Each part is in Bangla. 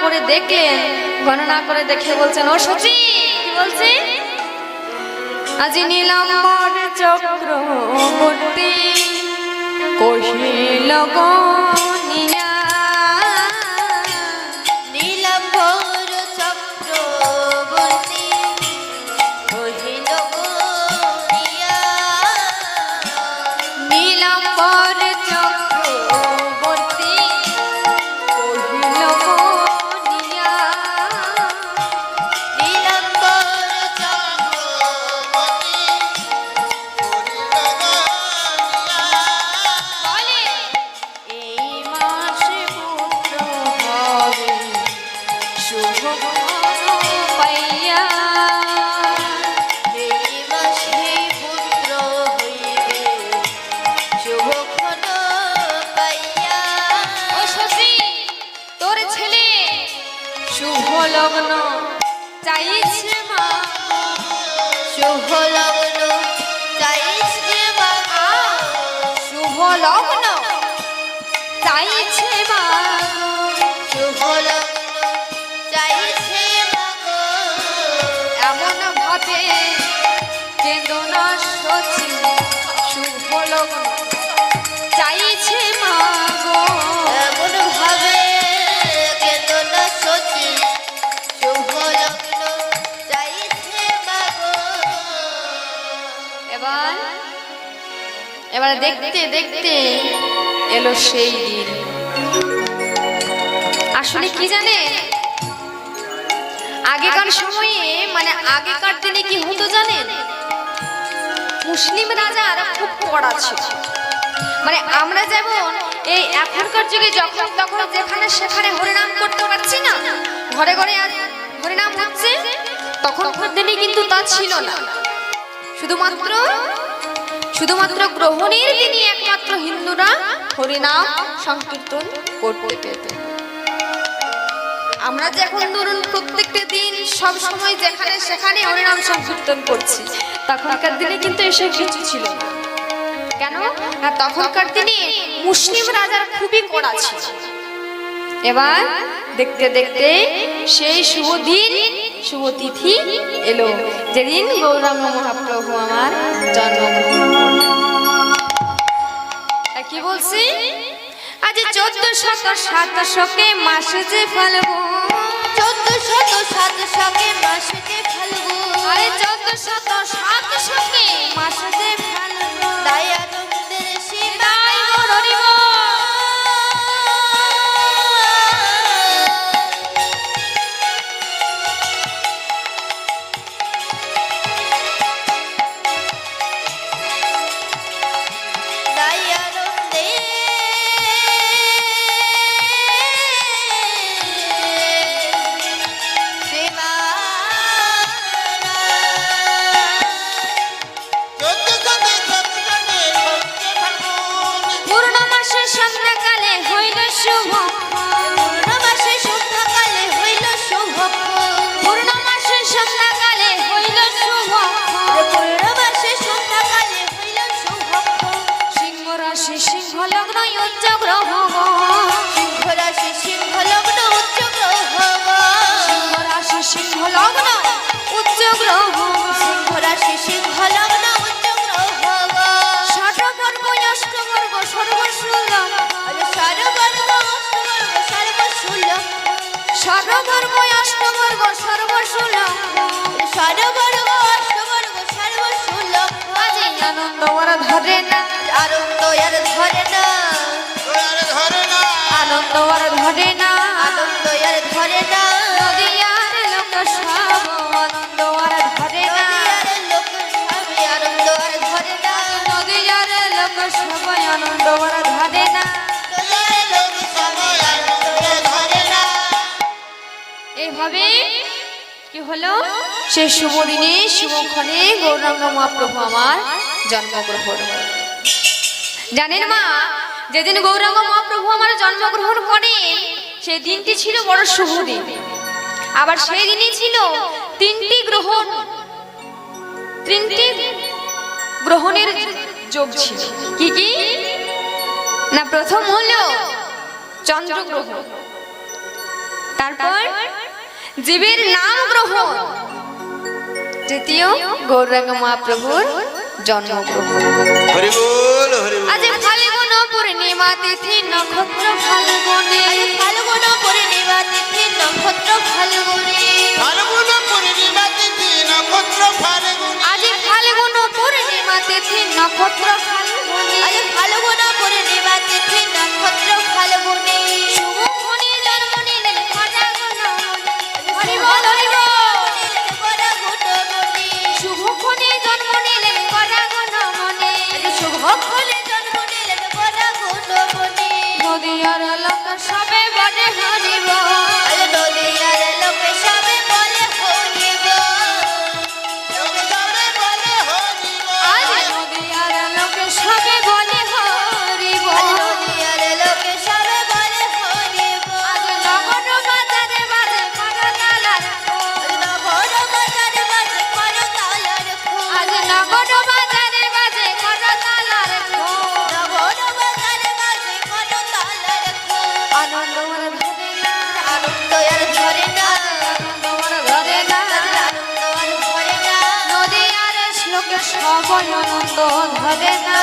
করে দেখলেন, গণনা করে দেখে বলছেন, ও সচি কি বলছে, আজি নীলাম্বর চক্রবর্তী কহিল গনিয়া, নীলাম্বর চক্রবর্তী কহিল গনিয়া, নীলাম্বর চক্রবর্তী কহিল গনিয়া, নীলাম্বর চক্রবর্তী বলে এই মাসে পুত্র হবে শুভ পাইয়া, এই মাসে পুত্র হইবে শুভক্ষণ পাইয়া। ও শশী তোর ছেলে শুভ লগ্ন চাইছে মা, শুভ লগ্ন চাইছে মা, শুভ লগ্ন চাইছে মা, শুভ লগ্ন চাইছে মা গো। এমন ভাবে কেঁদো না শচী, শুভ লগ্ন চাইছে মা গো। এমন ভাবে কেঁদো না সচি, শুভ লগ্ন চাইছে মা গো। এবার দেখতে দেখতে এলো সেই দিন। আসলে কি জানে, আগেকার সময়ে মানে আগেকার দিনে কি হতো জানেন, মুসলিম রাজার খুব কড়া ছিল। মানে আমরা যেমন এই এখনকার যুগে যখন তখন যেখানে সেখানে হরিনাম করতে পারছি না, ঘরে ঘরে আজ হরিনাম হচ্ছে, তখনকার দিনে কিন্তু তা ছিল না। শুধুমাত্র গ্রহণের দিনই একমাত্র হিন্দুরা হরিনাম সংকীর্তন করতে পেত। আমরা যে এখন ধরুন প্রত্যেকটা দিন সব সময় যেখানে সেখানে হরিনাম সংকীর্তন করছি, তখনকার দিনে কিন্তু এসব কিছু ছিল না। কেন না, তখনকার দিনে মুসলিম রাজার খুবই কড়া ছিল। এবার দেখতে দেখতে সেই শুভ দিন শুভ তিথি এলো, যেদিন গৌরাঙ্গ মহাপ্রভু আমার জন্মগ্রহণ করলেন। কি বলছি, আজ 1407 মাসে যে ফাল্গুন, 1407 মাসে যে ফাল্গুন, আরে 1407 মাসে যে ফাল্গুন, দয়ানন্দের সীমা তাই গৌরীব। পূর্ণমাসে সন্ধ্যাকালে হইল শুভ, পূর্ণমাসে সন্ধ্যাকালে হইল শুভক্ষণ, পূর্ণমাসে সন্ধ্যাকালে হইল শুভ, পূর্ণমাসে সন্ধ্যাকালে হইল শুভক্ষণ, সিংহ রাশি সিংহ লগ্ন উচ্চ গ্রহ, সিংহ রাশি সিংহ লগ্ন উচ্চ গ্রহ, সিংহ রাশি সিংহ লগ্ন উচ্চ গ্রহ, সিংহ রাশি সিংহ লগ্ন উচ্চ গ্রহ, ষটবর্গ অষ্টবর্গ সর্বশূল, সর্ববর্গ অষ্টবর্গ সর্বশূল, সর্ববর্গ অষ্টবর্গ সর্বশূল, সর্ববর্গ অষ্টবর্গ সর্বশূল, আজি আনন্দ ওর ধরে না, আনন্দ আর ধরে না, আনন্দ ওর ধরে না, আনন্দ আর ধরে না, নদিয়ার লোক সব আনন্দ ওর ধরে না, নদিয়ার লোক সবে আনন্দ আর ধরে না, নদিয়ার লোক সব আনন্দ ওর ধরে না। নদিয়ার লোক সবে আনন্দ আর ধরে না। এইভাবে কি হলো, সে শুভ দিনে শুভক্ষণে গৌরাঙ্গ মহাপ্রভু আমার জন্মগ্রহণ। জানেন মা, যেদিন গৌরাঙ্গ মহাপ্রভু আমার জন্মগ্রহণ করে সেই দিনটি ছিল বড় শুভ দিন। আবার সেই দিনই ছিল তিনটি গ্রহণের যোগ ছিল। কি কি না, প্রথম হলো চন্দ্রগ্রহণ, তারপর জীবের নাম গ্রহণ, তৃতীয় গৌরাঙ্গ মহাপ্রভুর জন্মগ্রহণ। হরি বল হরি বল। আজ ফাল্গুন পূর্ণিমা তিথি নক্ষত্র ফাল্গুনে, ফাল্গুন পূর্ণিমা তিথি নক্ষত্র ফাল্গুনে, ফাল্গুন পূর্ণিমা তিথি নক্ষত্র ফাল্গুনে। আজ ফাল্গুন পূর্ণিমা তিথি নক্ষত্র ফাল্গুনে, আজ ফাল্গুন পূর্ণিমা তিথি নক্ষত্র ফাল্গুনে, শুভক্ষণে জন্ম নিলেন খজাগুণ মনে। হরি বল হরি বল। শুভক্ষণে জন্ম নিলেন খজাগুণ মনে, শুভক্ষণে জন্ম নিলেন বরাগুণমণি। নদীয়ার লোক সবে বলে হরি বল। আজ নদীয়ার লোকে সবে বলে হরি বল। লোকে সবে বলে হরি বল। আজ নদীয়ার লোক সবে বলে হরি আজ বল। নদীয়ার লোকে সবে বলে হরি বল। আজ নগর বাজারে বাজে করতালার খোল। আজ নগর বাজারে বাজে করতালার খোল। আজ নগর বাজারে বাজে করতালার খোল। নগর বাজারে বাজে করতালার খোল। আনন্দ মন ধরে না, আনন্দ আর ধরে না, আনন্দ মন ধরে না। আনন্দ আর ধরে না। নদীয়ার শ্লোকে সবই আনন্দ ধরে না।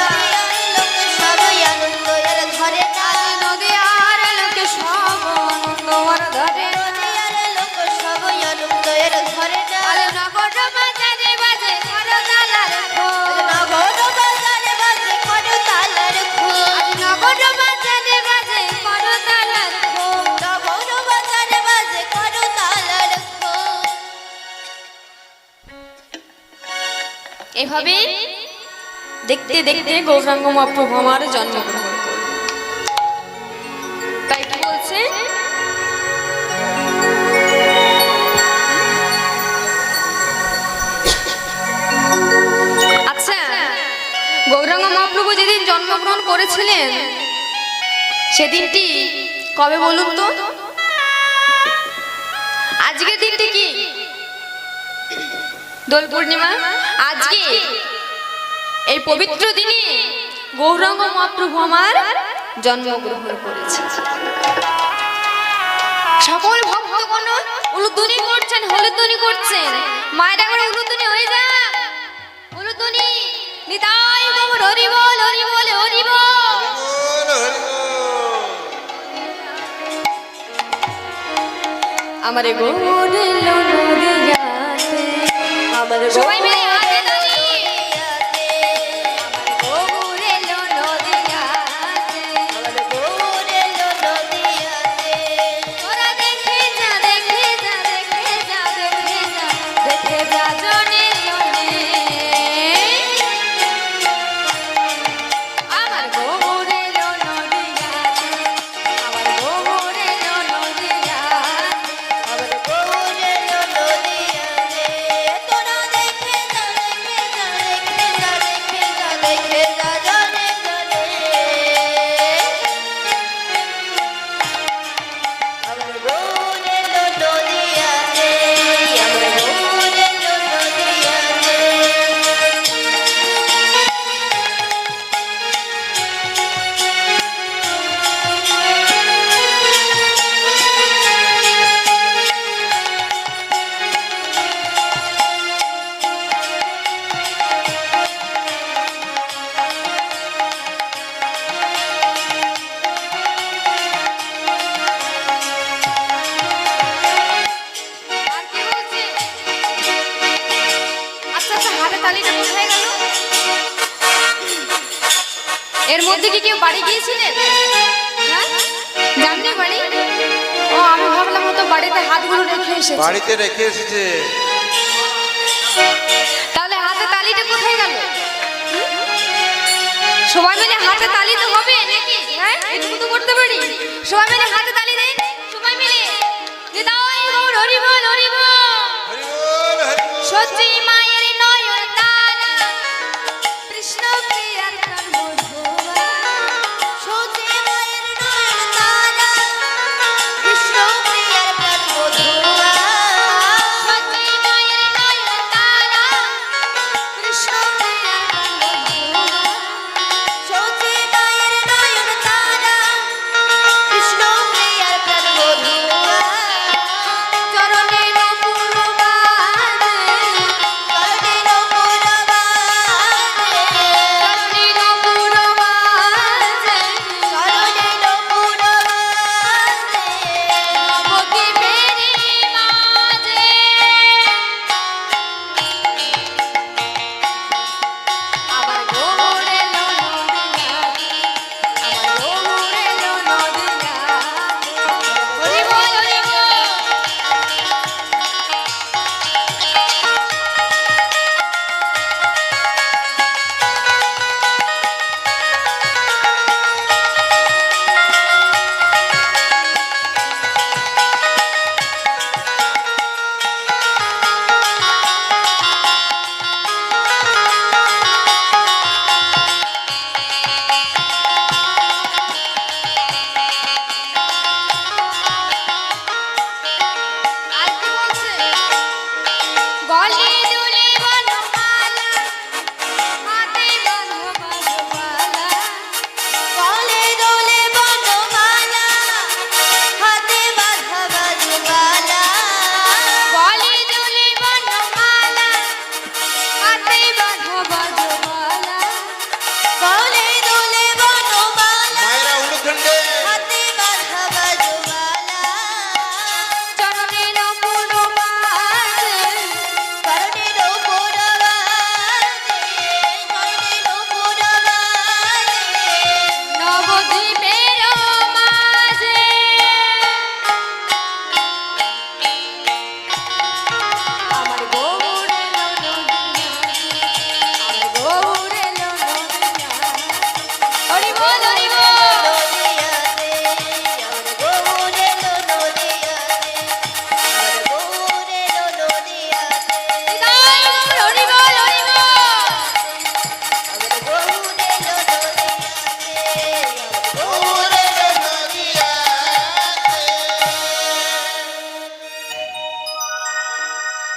নদীয়ার লোকে সবই আনন্দ আর ধরে না। আজ নদীয়ার লোকে সব আনন্দ আর ধরে না। নদীয়ার লোক সবই আনন্দ আর ধরে না। আজ নগর বাজারে বাজে করতালার খোল। নগর বাজারে বাজে করতালার খোল। আজ নগর বাজারে বাজে করতালার খোল। নগর বাজারে বাজে করতালার খোল। এভাবে দেখতে দেখতে গৌরাঙ্গ মহাপ্রভু আমার জন্মগ্রহণ করলেন। তাই কি বলছে? আচ্ছা, গৌরাঙ্গ মহাপ্রভু যেদিন জন্মগ্রহণ করেছিলেন সেদিনটি কবে বলুন তো? আজকের দিনটি কি? দোল পূর্ণিমা। আজকে এই পবিত্র দিনে গৌরাঙ্গ মহাপ্রভু আমার জন্মগ্রহণ করেছে। সকল ভক্তগণ উলুধ্বনি করছেন, হলুধ্বনি করছেন। মায়েরা করে উলুধ্বনি হয়ে যা, উলুধ্বনি নিতাই গৌর হরি বল হরি বল হরি বল। হরি বল হরি বল। আমার গৌরে নদিয়াতে, আমার সবাই মিলে গৌর হাতে তালি। নদিয়াতে, গৌরে নদিয়াতে, আমার গৌর নদিয়াতে, তোরা দেখে যা দেখে যা দেখে যা দেখে যা দেখে যা জনে জনে। আমার গৌরে নদিয়াতে, আমার গৌরে নদিয়াতে, আমার গৌর নদিয়াতে। তোরা দেখে যা দেখে যা দেখে যা দেখে যা দেখে যা জনে জনে। আমার গৌর নদিয়াতে, আমার গৌর নদিয়াতে। আর কি বলছে? আচ্ছা আচ্ছা, হাতে তালিটা কোথায় গেল? এর মধ্যে কি কেউ বাড়ি গিয়েছিলেন? হ্যাঁ, জাননি বাড়ি? ও, আমি ভাবলাম হয়তো বাড়িতে হাতগুলো রেখে এসেছে। বাড়িতে রেখে এসেছে। তাহলে হাতে তালিটা কোথায় গেল? সবাই মিলে হাতে তালি তো হবে নাকি? হ্যাঁ, এটুকু তো করতে পারি। সবাই মিলে হাতে তালি দেন, সবাই মিলে নিতাই গৌর হরি বল হরি বল। হরি বল হরি বল। সত্যি মায়ের নয়ন তারা, কৃষ্ণ প্রিয়ার প্রাণ বধূয়া। সত্যি মায়ের নয়ন তারা, কৃষ্ণ প্রিয়ার প্রাণ বধূয়া। সত্যি মায়ের নয়ন তারা, কৃষ্ণ প্রিয়ার প্রাণ বধূয়া। সত্যি মায়ের নয়ন তারা, কৃষ্ণ প্রিয়ার প্রাণ বধূয়া।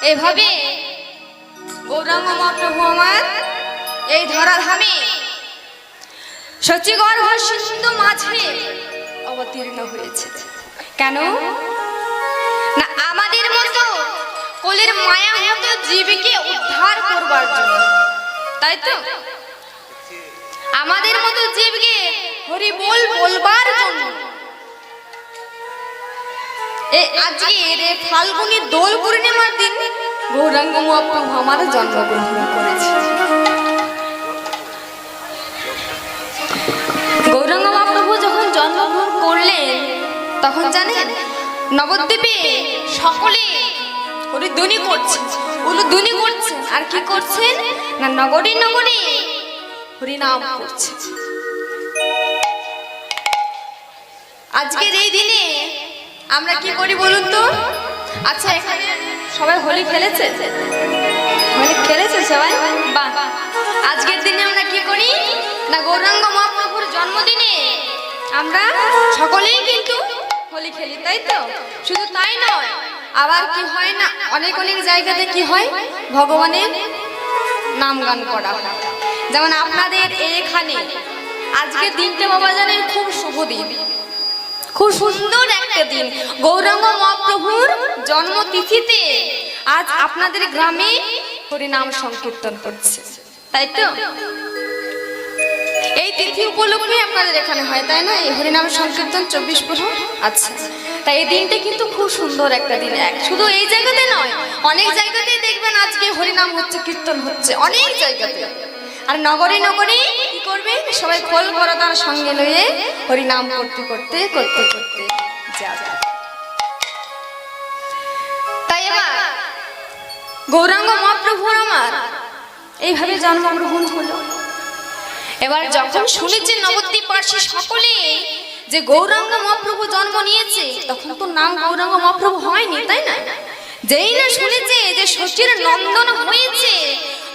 এভাবে গৌরাঙ্গ মহাপ্রভু আমার এই ধরাধামে সচিগর্ভ সিন্ধু মাঝে অবতীর্ণ হয়েছে। কেন না আমাদের মতো কোলের মায়া মতো জীবকে উদ্ধার করবার জন্য, তাই তো? আমাদের মতো জীবকে হরি বল বলবার জন্য আজকের ফাল্গুনী দোল পূর্ণিমার দিন গৌরাঙ্গ মহাপ্রভু আমার জন্মগ্রহণ করেছে। গৌরাঙ্গ মহাপ্রভু যখন জন্মগ্রহণ করলেন তখন জানেন নবদ্বীপে সকলে হরিধ্বনি করছে, উলুধ্বনি করছে, আর কি করছেন না নগরী নগরী হরিনাম করছে। আজকের এই দিনে আমরা কি করি বলুন তো? আচ্ছা, এখানে সবাই হোলি খেলেছে? হোলি খেলেছে সবাই? বাহ। আজকের দিনে আমরা কি করি না গৌরাঙ্গ মহাপ্রভুর জন্মদিনে আমরা সকলেই কিন্তু হোলি খেলি, তাই তো? শুধু তাই নয়, আবার কি হয় না অনেক অনেক জায়গাতে কি হয় ভগবানের নাম গান করা হয়। যেমন আপনাদের এখানে আজকের দিনটা বাবা জানেন খুব শুভ দিন, খুব সুন্দর একটা দিন। গৌরাঙ্গ মহাপ্রভুর জন্মতিথিতে আজ আপনাদের গ্রামে হরিনাম সংকীর্তন করছে, তাই তো? এই তিথি উপলক্ষে আপনাদের এখানে হয়, তাই না? এই হরিনাম সংকীর্তন 24 প্রহর। আচ্ছা, তাই এই দিনটা কিন্তু খুব সুন্দর একটা দিন। শুধু এই জায়গাতে নয়, অনেক জায়গাতেই দেখবেন আজকে হরিনাম হচ্ছে, কীর্তন হচ্ছে অনেক জায়গাতে। আর নগরে নগরে কি করবে সবাই খোল করতার সঙ্গে লয়ে হরিনাম করতে করতে করতে করতে যাবে। তাই এবার গৌরাঙ্গ মহাপ্রভুর আমার এইভাবে জন্মগ্রহণ হলো। এবার যখন শুনেছে নবদ্বীপবাসী সকলে যে গৌরাঙ্গ মহাপ্রভু জন্ম নিয়েছে, তখন তো নাম গৌরাঙ্গ মহাপ্রভু হয়নি, তাই না? যেই না শুনেছে যে শশীর নন্দন হয়েছে,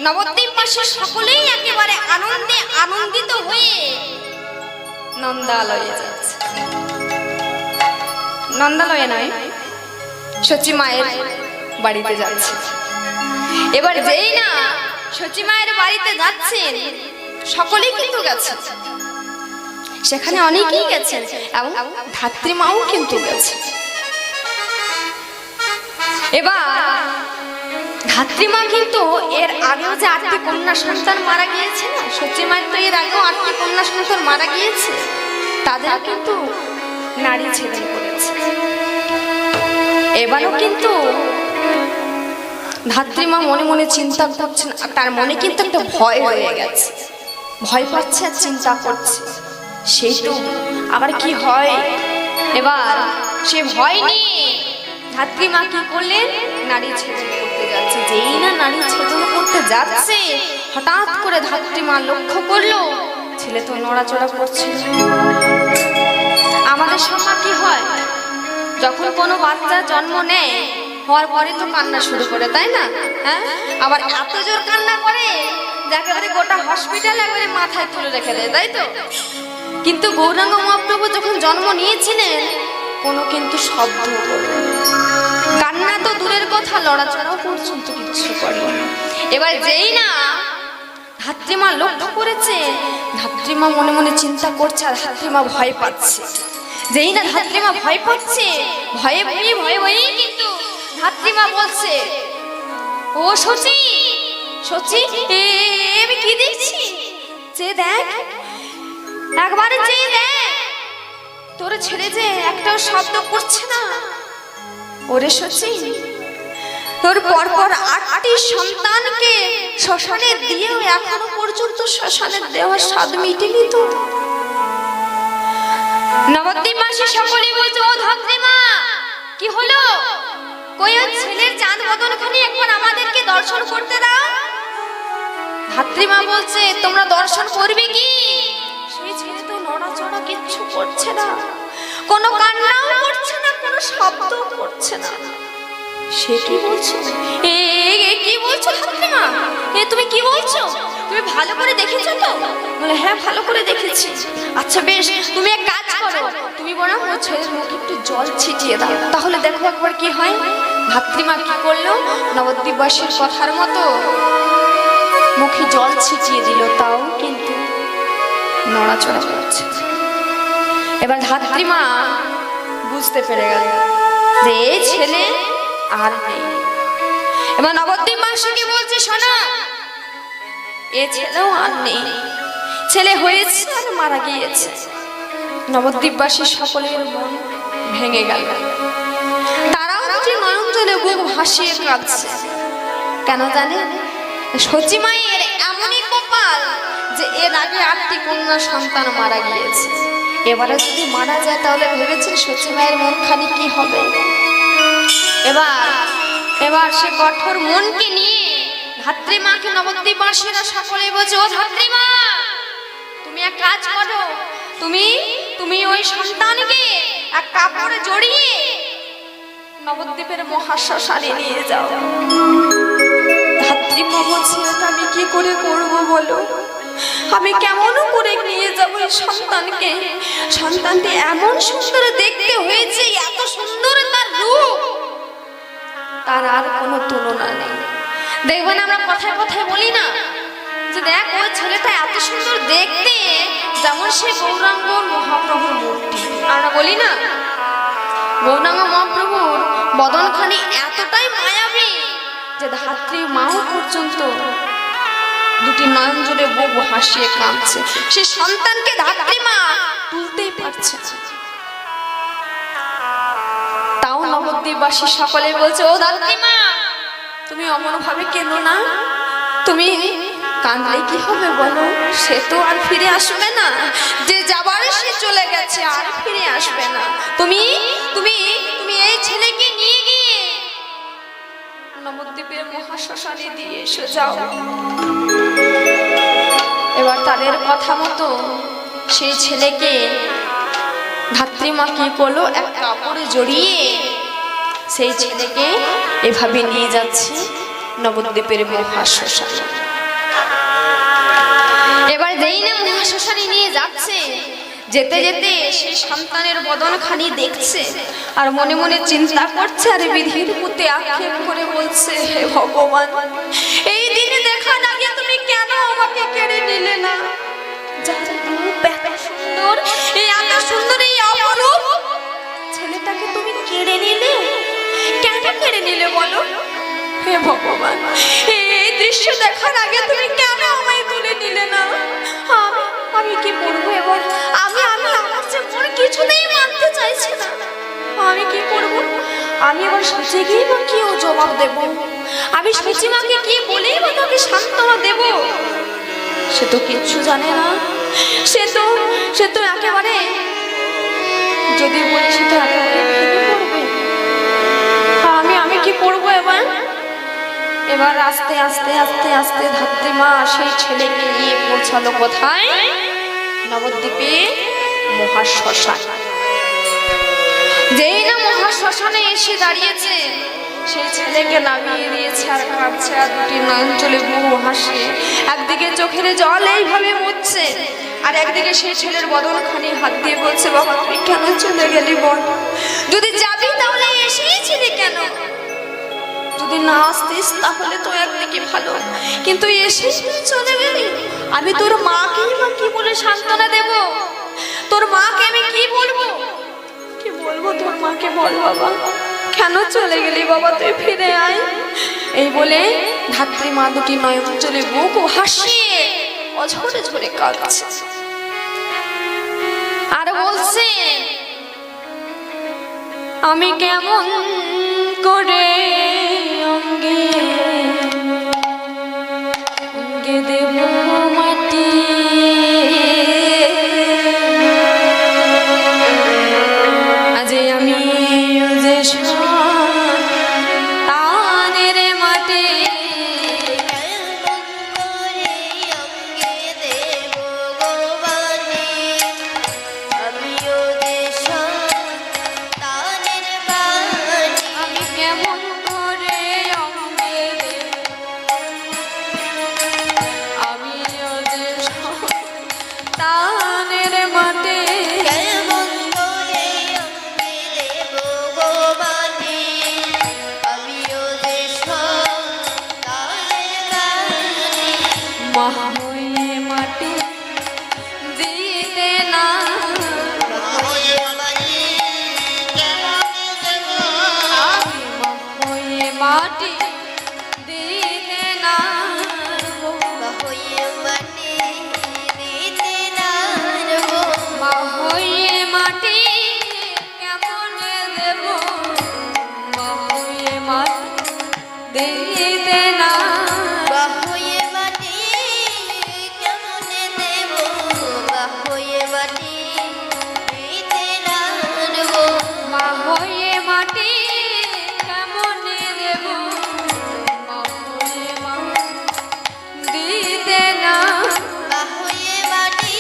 নবদ্বীপবাসী সকলেই একেবারে আনন্দে আনন্দিত হয়ে নন্দালয়ে যাচ্ছে। নন্দালয়ে নয়, শচী মায়ের বাড়িতে যাচ্ছে। এবার যেই না শচী মায়ের বাড়িতে যাচ্ছেন, সকলেই কিন্তু গেছে, সেখানে অনেকেই গেছেন এবং ধাত্রীমাও কিন্তু গেছে। এবার ধাত্রীমা কিন্তু এর আগেও যে 8টি কন্যা সন্তান মারা গিয়েছে না, শচী মায়ের তো এর আগেও 8টি কন্যা সন্তান মারা গিয়েছে, তাদের কিন্তু নারী ছেদন করেছে। এবারও কিন্তু ধাত্রীমা মনে মনে চিন্তা করছেন, তার মনে কিন্তু একটা ভয় হয়ে গেছে, ভয় পাচ্ছে আর চিন্তা করছে, সেই তো আবার কি হয়। এবার সে ভয় নিয়ে ধাত্রীমা কি করলেন, নারী ছেদন করতে যাচ্ছে। যেই না নারী ছেদন করতে যাচ্ছে, হঠাৎ করে ধাত্রীমা লক্ষ্য করলো ছেলে তো নড়াচড়া করছে। আমাদের সময় কি হয়, যখন কোনো বাচ্চা জন্ম নেয় হওয়ার পরে তো কান্না শুরু করে, তাই না? হ্যাঁ, আবার এত জোর কান্না করে একেবারে গোটা হসপিটাল একবারে মাথায় তুলে রেখে দেয়, তাই তো? কিন্তু গৌরাঙ্গ মহাপ্রভু যখন জন্ম নিয়েছিলেন কোনো কিন্তু শব্দ করলেন, কান্না তো দূরের কথা, লড়াচড়াও পর্যন্ত কিচ্ছু করেনি। এবার যেই না ধাত্রীমা লক্ষ্য করেছে, ধাত্রীমা মনে মনে চিন্তা করছে আর ধাত্রীমা ভয় পাচ্ছে। যেই না ধাত্রীমা ভয় পাচ্ছে, ভয়ে ভয়ে ভয়ে ভয়েই কিন্তু ধাত্রীমা বলছে, ও শচী, শচী আমি কি দেখছি, যে দেখ, একবারে চেয়ে দেখ, তোর ছেলে যে একটাও শব্দ করছে না। ওরে শচী, তোর পরপর 8টি সন্তানকে শ্মশানে দিয়েও এখনো পর্যন্ত শ্মশানের দেওয়ার স্বাদ মিটেনি তো। নবদ্বীপবাসী সকলে বলছে, ও ধাত্রীমা কি হলো, কই ওর ছেলের চাঁদ বদনখানি একবার আমাদেরকে দর্শন করতে দাও। ধাত্রীমা বলছে, তোমরা দর্শন করবে কি, সেই ছেলে তো নড়াচড়া কিচ্ছু করছে না, কোনো কান্নাও করছে না, কোনো শব্দ করছে না। সে কি বলছো, কি বলছো ধাত্রীমা, তুমি কি বলছো, তুমি ভালো করে দেখেছো তো? বলে, হ্যাঁ ভালো করে দেখেছি। আচ্ছা বেশ, তুমি এক কাজ করো, তুমি বরং ওর ছেলের মুখে একটু জল ছিটিয়ে দাও, তাহলে দেখো একবার কি হয়। ধাত্রীমা কি করলো, নবদ্বীপবাসীর কথার মতো মুখে জল ছিটিয়ে দিল, তাও কিন্তু নড়াচড়া করছে। এবার ধাত্রীমা বুঝতে পেরে গেল যে এই ছেলে আর নেই। এবার নবদ্বীপবাসীকে বলছে, শোনো, এ ছেলেও আর নেই, ছেলে হয়েছে আর মারা গিয়েছে। নবদ্বীপবাসী সকলের মন ভেঙে গেল, তারাও দুটি নয়ন জলে বুক ভাসিয়ে কাঁদছে। কেন জানে? সচি মায়ের এমনই কপাল যে এর আগে 8টি কন্যা সন্তান মারা গিয়েছে, এবারে যদি মারা যায় তাহলে ভেবেছেন সচি মায়ের মনখানি কি হবে। এবার সে কঠোর মনকে নিয়ে ধাত্রীমাকে নবদ্বীপবাসীরা সকলে বলছে, ও ধাত্রীমা, তুমি এক কাজ করো, তুমি ওই সন্তানকে এক কাপড়ে জড়িয়ে নবদ্বীপের মহাশ্মশানে নিয়ে যাও। ধাত্রীমা বলছে, এটা আমি কি করে করবো বলো, আমি কেমন করে নিয়ে যাবো এই সন্তানকে? সন্তানটি এমন সুন্দর দেখতে হয়েছে, এত সুন্দর তার রূপ, তার আর কোনো তুলনা নেই। দেখবেন আমরা কথায় কথায় বলি না যে দেখ ওই ছেলেটা এত সুন্দর দেখতে, যেমন সে গৌরাঙ্গ মহাপ্রভুর মূর্তি। আমরা বলি না, গৌরাঙ্গ মহাপ্রভুর বদনখানি এতটাই মায়াবী যে ধাত্রী মাও পর্যন্ত দুটি নয়ন জুড়ে বুক ভাসিয়ে কাঁদছে। সে সন্তানকে ধাত্রী মা তুলতেই পারছে না। তাও নবদ্বীপবাসী সকলে বলছে, ও ধাত্রী মা, তুমি অমন ভাবে কেনো না, তুমি কাঁদলে কি হবে বলো, সে তো আর ফিরে আসবে না, যে যাবার সে চলে গেছে, আর ফিরে আসবে না। তুমি তুমি তুমি এই ছেলেকে নিয়ে গিয়ে নবদ্বীপের মহাশ্মশানে দিয়ে এসে যাও। এবার তাদের কথা মতো সেই ছেলেকে ধাত্রীমা কি করলো, এক কাপড়ে জড়িয়ে সেই ছেলেকে এভাবে নিয়ে যাচ্ছে নবদ্বীপের মহাশ্মশানে। এবার যেই না মহাশ্মশানে নিয়ে যাচ্ছে, যেতে যেতে সেই সন্তানের বদনখানি দেখছে আর মনে মনে চিন্তা করছে, আর বিধির প্রতি আক্ষেপ করে বলছে, হে ভগবান, এই দিনে দেখার আগে তুমি কেন আমাকে কেড়ে নিলে না? যার রূপ এত সুন্দর, এই এত সুন্দর এই অপরূপ ছেলেটাকে তুমি কেড়ে নিলে, কেন কেড়ে নিলে বলো? হে ভগবান, এই দৃশ্য দেখার আগে তুমি কেন আমায় তুলে নিলে না? আমি কি করবো এবার? আমি আমার যে মন কিছুতেই মানতে চাইছে না, আমি কি করবো? আমি এবার সচে গিয়ে বা কি ও জবাব দেব? আমি সচি মাকে কি বলেই বা তাকে সান্ত্বনা দেব? সে তো কিচ্ছু জানে না, সে তো একেবারে, যদি বলি সে তো একেবারে ভেঙে পড়বে। আমি কি করবো এবার? এবার আস্তে আস্তে আস্তে আস্তে ধাত্রী মা সেই ছেলেকে নিয়ে পৌঁছালো কোথায়? নবদ্বীপে মহাশ্মশান। যেই না মহাশ্মশানে এসে দাঁড়িয়েছে, সেই ছেলেকে নামিয়ে দিয়েছে আর কাঁদছে, আর দুটি নয়ন চলে বুক ভাসিয়ে একদিকে চোখের জল এইভাবে মুছছে, আর একদিকে সেই ছেলের বদনখানি হাত দিয়ে বলছে, বাবা তুই কেন চলে গেলি বল? যদি যাবি তাহলে এসেছিলি কেন? যদি না আসতিস তাহলে তো একদিকে ভালো, কিন্তু এসে চলে গেলি। আমি তোর মাকে বা কি বলে সান্ত্বনা দেব? তোর মাকে আমি কি বলবো? কি বলবো তোর মাকে? বল বাবা, কেন চলে গেলি বাবা, তুই ফিরে আয়। এই বলে ধাত্রী মা দুটি নয়ন চলে বুক হাসিয়ে অঝরে ঝরে কাঁদছে আর বলছে, আমি কেমন করে অঙ্গে অঙ্গে দেব মাটি, আজ আমি যে তানের মাটি, আমিও দেশ তানের বাণী মাটি দিতে না হয়ে মাটি দিতে না রবো মা হয়ে মাটি কেমন দেব মা হয়ে মাটি দিতে না হয়ে মাটি কেমনে দেব হয়ে মাটি দিতে না রবো মা হয়ে মাটি কেমন দেব মা হয়ে মাটি দিতে না হয়ে মাটি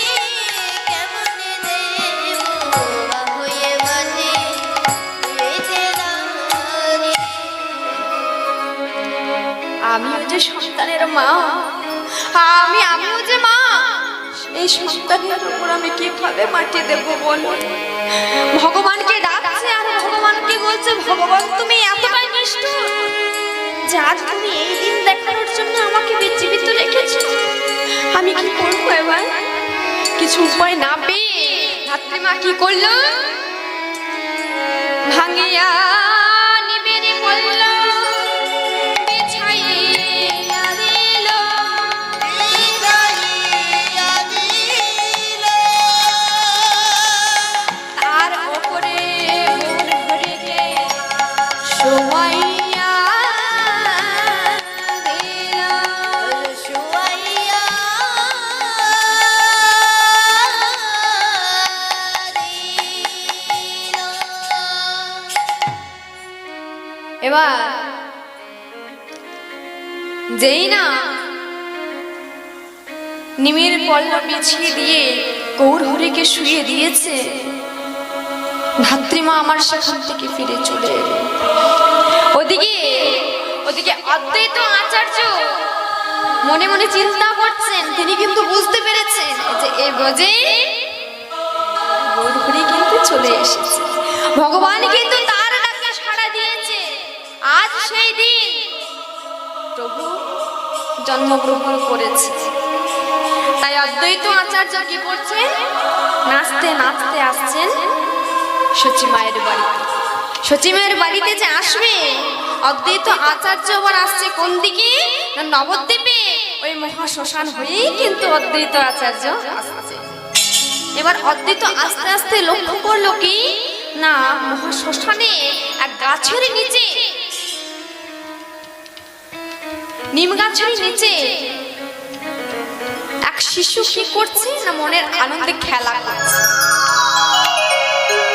কেমনে দেব হয়ে মাটি দিতে না রে আমিও যে সন্তানের মা আমিও যে মা এই সন্তানের উপর আমি কিভাবে মাটি দেব বলো ভগবানকে ডাকছে আর ভগবানকে বলছে ভগবান তুমি এতটাই নিষ্ঠুর যে আজ তুমি এই দিন দেখানোর জন্য আমাকে জীবিত রেখেছো আমি কি করবো এবার কিছু উপায় না পেয়ে ধাত্রীমা কি করলো ভাঙিয়া নিবেরে পড়ল বিছাইয়া দিল তার উপরে মন ভরিকে শোয়াইয়া দিল শুয়াইয়া দিল এবার যেই না নিমের পল্ল বিছিয়ে দিয়ে গৌরহরিকে শুয়ে দিয়েছে ধাত্রীমা আমার সেখান থেকে ফিরে চলে এলো ওদিকে ওদিকে অদ্বৈত আচার্য মনে মনে চিন্তা করছেন তিনি কিন্তু বুঝতে পেরেছেন যে এ বোঝে গৌরহরি কিন্তু চলে এসেছে ভগবান কিন্তু তার ডাকে সাড়া দিয়েছে আজ সেই দিন প্রভু জন্মগ্রহণ করেছে তাই অদ্বৈত আচার্য কি করছেন নাচতে নাচতে আসছেন সচি মায়ের বাড়িতে সচি মায়ের বাড়িতে যে আসবে অদ্বৈত আচার্য আবার আসছে কোন দিকে না নবদ্বীপে ওই মহা শ্মশান হয়েই কিন্তু অদ্বৈত আচার্য আসছে এবার অদ্বৈত আস্তে আস্তে লক্ষ্য করলো কি না মহা শ্মশানে এক গাছের নিচে নিম গাছের নিচে এক শিশু কি করছে না মনের আনন্দে খেলা করছে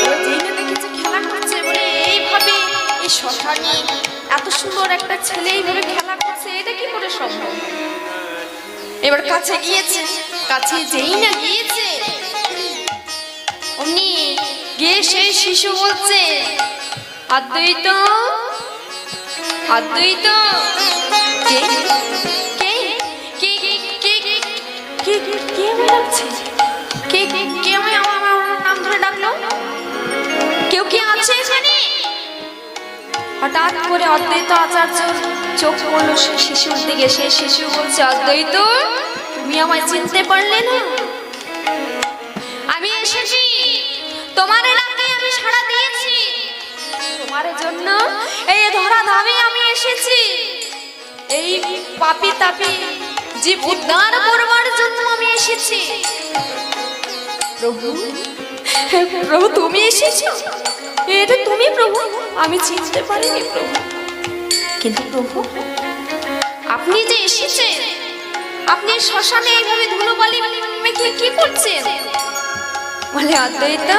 এবার যেই না দেখেছে খেলা করছে বলে এইভাবে এই শ্মশানে এত সুন্দর একটা ছেলে এইভাবে খেলা করছে এটা কি করে সম্ভব এবার কাছে গিয়েছে কাছে যেই না গিয়েছে অমনি গিয়ে সেই শিশু বলছে অদ্বৈত অদ্বৈত কে কে কে কে কে কে আমায় ডাকছে কে কে কে আমায় আমার নাম ধরে ডাকলো কেউ কি আছে এখানে হঠাৎ করে অদ্বৈত আচার্য চোখ পড়লো সেই শিশুর দিকে সেই শিশু বলছে অদ্বৈত তুমি আমায় চিনতে পারলে না আমি এসেছি তোমার ডাকে আমি সাড়া দিয়েছি তোমার জন্য এই ধরা ধামে আমি এসেছি এই পাপী তাপী জীব উদ্ধার করবার জন্য আমি এসেছি প্রভু প্রভু তুমি এসেছো এটা তুমি প্রভু আমি চিনতে পারিনি প্রভু কিন্তু প্রভু আপনি যে এসেছেন আপনি শ্মশানে এইভাবে ধুলোবালি মেখে কি করছেন বলে অদ্বৈত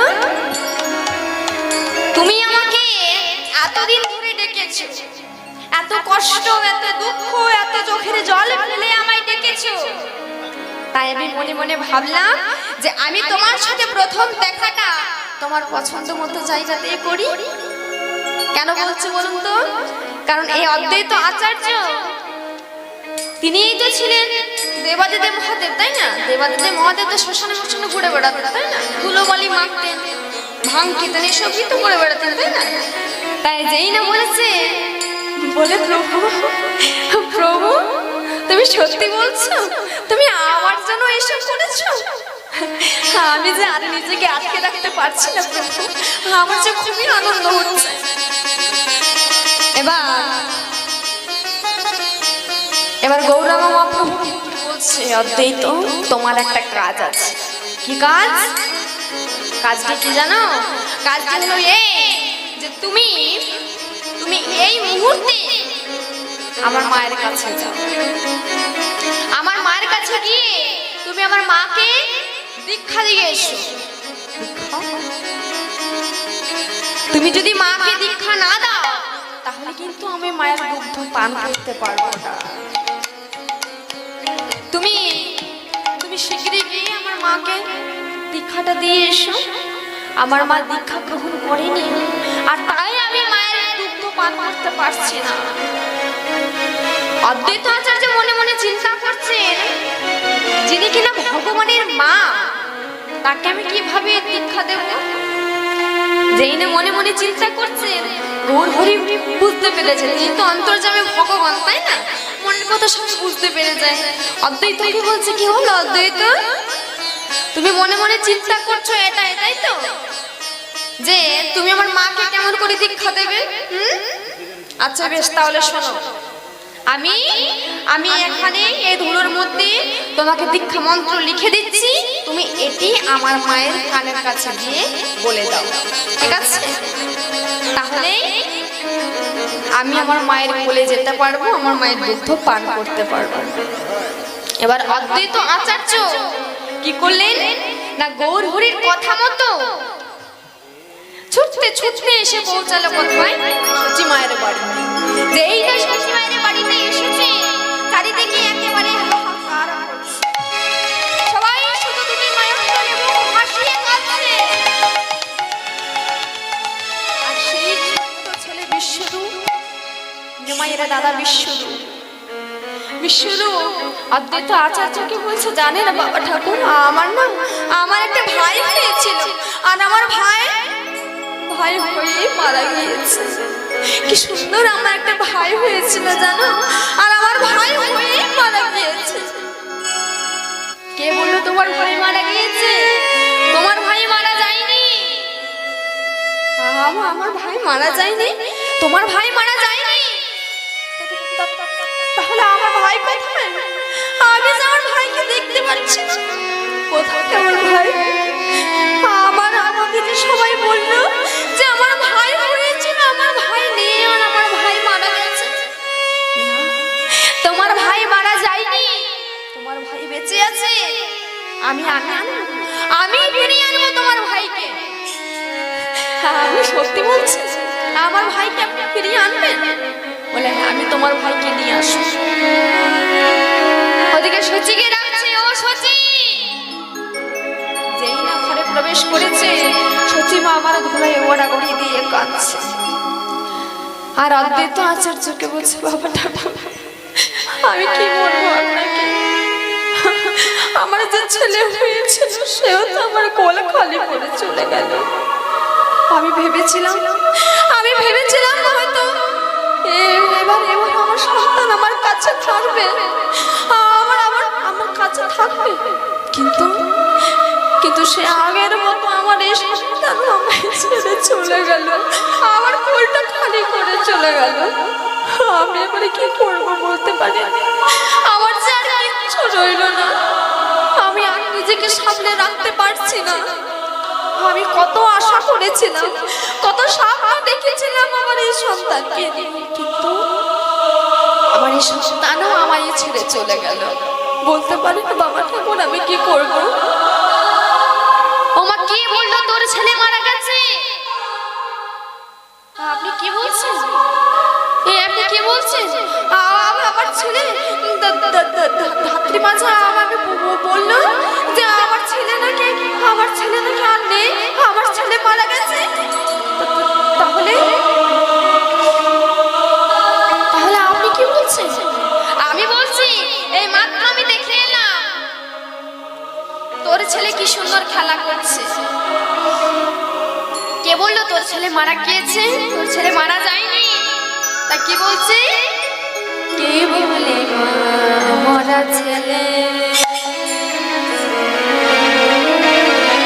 তুমি আমাকে এতদিন ধরে ডেকেছো এত কষ্ট এত দুঃখ এত চোখের জল ফেলে আমায় ডেকেছো তাই আমি মনে মনে ভাবলাম যে আমি তোমার সাথে প্রথম দেখাটা তোমার পছন্দ মতো জায়গাতেই করি কেন বলছো বলুন তো কারণ এই অদ্বৈত আচার্য তিনিই তো ছিলেন দেবাদিদেব মহাদেব তাই না দেবাদিদেব মহাদেব তো শ্মশানে শ্মশানে ঘুরে বেড়াতেন তাই না ধুলোবালি মাখতেন ভাঙ খেতেন এসবই তো করে বেড়াতেন তাই না তাই যেই না বলেছে বলে প্রভু প্রভু তুমি সত্যি বলছো তুমি আমার জন্য এসব করেছো আমি যে আর নিজেকে আটকে রাখতে পারছি না প্রভু আমার যে খুবই আনন্দ হচ্ছে এবার এবার গৌরাঙ্গ মহাপ্রভু কিন্তু বলছে, অদ্বৈত তোমার একটা কাজ আছে। কি কাজ? কাজটা কি জানো? কাজটা হলো এই যে তুমি এই মুহূর্তে আমার মায়ের কাছে যাও। আমার মায়ের কাছে গিয়ে তুমি আমার মাকে দীক্ষা দিয়ে এসো। তুমি যদি মাকে দীক্ষা না দাও তাহলে কিন্তু আমি মায়ের দুগ্ধ পান করতে পারবো না। তুমি শীঘ্রই গিয়ে আমার মাকে দীক্ষাটা দিয়ে এসো। আমার মা দীক্ষা গ্রহণ করেনি, আর তাই আমি মায়ের দুগ্ধ পান করতে পারছি না। অদ্বৈত আচার্য মনে মনে চিন্তা করছেন, যিনি কিনা ভগবানের মা, তাকে আমি কিভাবে দীক্ষা দেব? যেই না মনে মনে চিন্তা করছেন, গৌর হরি বুঝতে পেরেছে তিনি তো অন্তর্যামী ভগবান, তাই না? মনের কথা সব বুঝতে পেরে যায়। অদ্বৈতকে বলছে, কি হলো অদ্বৈত, তুমি মনে মনে চিন্তা করছো এটাই তো, যে তুমি আমার মাকে কেমন করে দীক্ষা দেবে? আচ্ছা বেশ, তাহলে শোনো, আমি এখানে এই ধুলোর মধ্যে তোমাকে দীক্ষা মন্ত্র লিখে দিচ্ছি, তুমি এটি আমার মায়ের কানের কাছে গিয়ে বলে দাও, ঠিক আছে? তাহলে আমি আমার মায়ের কোলে যেতে পারবো, আমার মায়ের দুগ্ধ পান করতে পারবো। এবার অদ্বৈত আচার্য কি করলেন না, গৌর হরির কথা মতো ছুটতে ছুটতে এসে পৌঁছালো কোথায়? সচি মায়ের বাড়িতে। যেই না সচি মায়ের বাড়িতে এসেছে, চারিদিকে একেবারে হাহাকার, সবাই শুধু দুটি নয়ন এবং হাসিয়ে কাঁদছে। আর সেই ছোট্ট ছেলে বিশ্বরূপ, মায়ের দাদা বিশ্বরূপ অদ্বৈত আচার্যকে বলছে, জানেন বাবা ঠাকুর, আমার একটা ভাই হয়েছিল, আর আমার ভাই হয়ে মারা গিয়েছে। কি সুন্দর আমার একটা ভাই হয়েছিল জানো, আর আমার ভাই হয়ে মারা গিয়েছে। কে বললো তোমার ভাই মারা গিয়েছে? তোমার ভাই মারা যায়নি। আমার ভাই মারা যায়নি? তোমার ভাই মারা যায়নি? তাহলে আমার ভাই কোথায়? আমি যে আমার ভাইকে দেখতে পাচ্ছি না। কোথায় আমার ভাই? আমাকে যে সবাই বললো যে আমার ভাই হয়েছিল, আমার ভাই নেই, আর আমার ভাই মারা গেছে। তোমার ভাই মারা যায়নি, তোমার ভাই বেঁচে আছে। আমি ফিরিয়ে আনবো তোমার ভাইকে। আমি সত্যি বলছি, আমার ভাইকে আপনি ফিরিয়ে আনবেন? বলে, হ্যাঁ, আমি তোমার ভাইকে নিয়ে আসবো। ওদিকে সচিকে ডাকছে, ও সচি। যেই না ঘরে প্রবেশ করেছে, সচি মা আমার ধুলায় ওড়াগড়ি দিয়ে কাঁদছে। আর অদ্বৈত আচার্যকে বলছে, বাবা ঠাকুর, আমি কি বলবো আপনাকে, আমার যে ছেলে হয়েছিল সেও তো আমার কোল খালি করে চলে গেল। আমি ভেবেছিলাম হয়তো এবার আমার সন্তান আমার কাছে থাকবে, আমার কাছে থাকবে, কিন্তু সে আগের মতো আমার এই সন্তান আমায় ছেড়ে চলে গেল, আমার কোলটা খালি করে চলে গেল। আমি এবারে কি করবো বলতে পারি? আমার যে আর কিচ্ছু রইল না, আমি আর নিজেকে সামনে রাখতে পারছি না। আমি কত আশা করেছিলাম, কত স্বপ্ন দেখেছিলাম আমার এই সন্তানকে, কিন্তু আমার এই সন্তানও আমায় ছেড়ে চলে গেল। বলতে পারি না বাবা ঠাকুর, আমি কি করব? ওমা, কি বললো তোর ছেলে মারা গেছে? আপনি কি বলছেন? আপনি কি বলছেন? আমার ছেলে ধাত্রী মাঝে আমাকে বললো যে আমার ছেলে নাকি আর নেই, আমার ছেলে মারা গেছে। তাহলে আপনি কি বলছেন? আমি বলছি, এই মাত্র আমি দেখে এলাম তোর ছেলে কি সুন্দর খেলা করছে। কে বললো তোর ছেলে মারা গিয়েছে? তোর ছেলে মারা যায়নি। তা কি বলছে? কে বলে মরা ছেলে,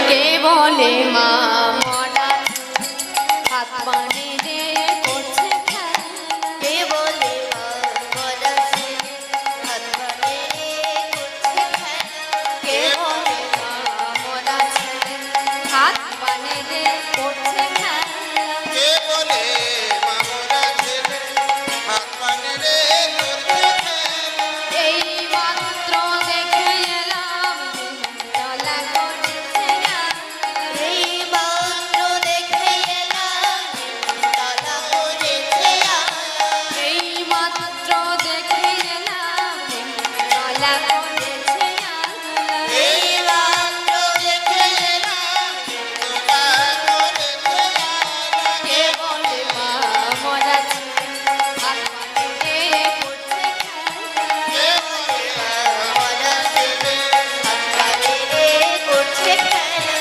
কে বলে মা মরা, হাত পানি দিয়ে করছে খেলা। কে বলে মা মরা ছেলে, হাত দোলা করেছে আলা। এই মাত্র দেখে এলাম দোলা করেছে আলা। কে বলে মা মরা ছেলে হাত পাতে করছে খেলা। মরা ছেলে হাত পায়ে করছে খেলা।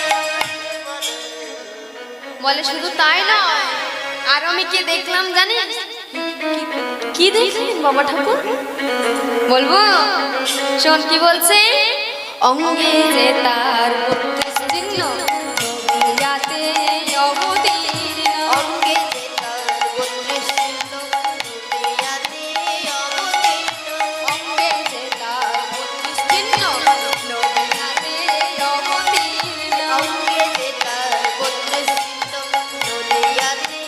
বলে শুধু তাই নয়, আর আমি কি দেখলাম জানিস? কি দেখলেন বাবা ঠাকুর? বলবো, শোন কি বলছে। অঙ্গে যে তার 32 চিহ্ন, নদিয়াতে অবতীর্ণ। অঙ্গে যে তার 32 চিহ্ন, নদিয়াতে অবতীর্ণ। অঙ্গে যে তার 32 চিহ্ন, নদিয়াতে অবতীর্ণ। অঙ্গে যে তার 32 চিহ্ন, নদিয়াতে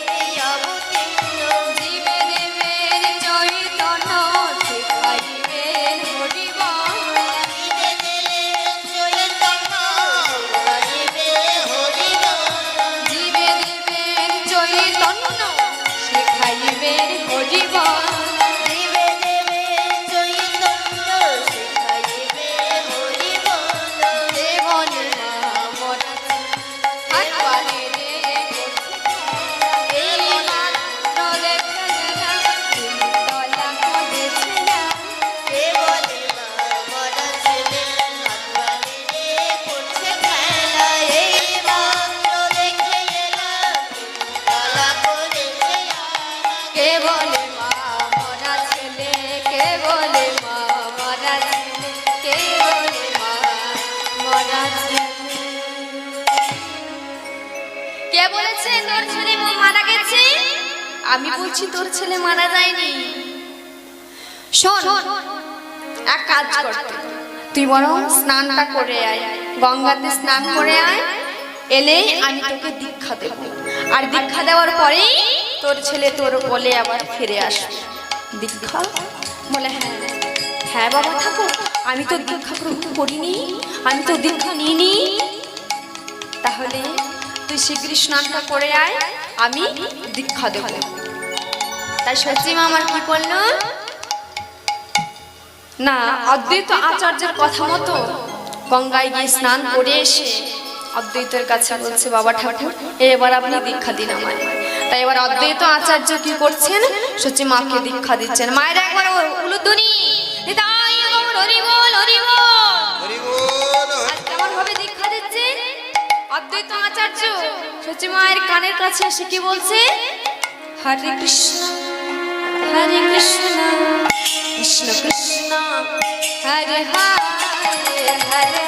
অবতীর্ণ। জীবে দেবের চৈতন্য শিখাইবেন হরিবল। জীবে দেবের চৈতন্য গাইবে হরিবল। জীবে দেবের চৈতন্য শিখাইবেন হরিবল। জীবে দেবের চৈতন্য শিখাইবে হরিবল। দেবনে মা মরা হাত পানে রে এই মাত্র দেখে গেলাম দোলা করেছে আলা। কে বলে মা মরা ছেলে হাত পায়ে করছে খেলা। এই মাত্র দেখে এলাম দোলা করেছে আলা। কে বলে মা মরা ছেলে, কে বলে মা মরা ছেলে, কে বলে মা মরা ছেলে। কে বলেছে তোর ছেলে মারা গেছে? আমি বলছি তোর ছেলে মারা যায়নি। শোন, এক কাজ করতে, তুই বরং স্নানটা করে আয়, গঙ্গাতে স্নান করে আয়। এলেই আমি তোকে দীক্ষা দেব, আর দীক্ষা দেওয়ার পরেই তোর ছেলে তোর বলে আবার ফিরে আসবে। দীক্ষা? বলে হ্যাঁ হ্যাঁ বাবা ঠাকুর, আমি তো দীক্ষা গ্রহণ করিনি, আমি তো দীক্ষা নিইনি। তাহলে তুই শীঘ্রই স্নানটা করে আয়, আমি দীক্ষা দেব। তাই সচিমা আমার কি করলো না, অদ্বৈত আচার্যের কথা মতো গঙ্গায় গিয়ে স্নান করে এসে অদ্বৈতের কাছে বলছে, বাবা ঠাকুর এবার আপনি দীক্ষা দিন আমায়। তাই এবার অদ্বৈত আচার্য কি করছেন, সচিমাকে দীক্ষা দিচ্ছেন। মায়ের একবার উলুধ্বনি নিতাই গৌর হরি বল হরি বল। হরি বল আর কেমন ভাবে দীক্ষা দিচ্ছেন অদ্বৈত আচার্য? সচিমায়ের কানের কাছে এসে কি বলছে, হরে কৃষ্ণ কৃষ্ণ কৃষ্ণ হরে হরে হরে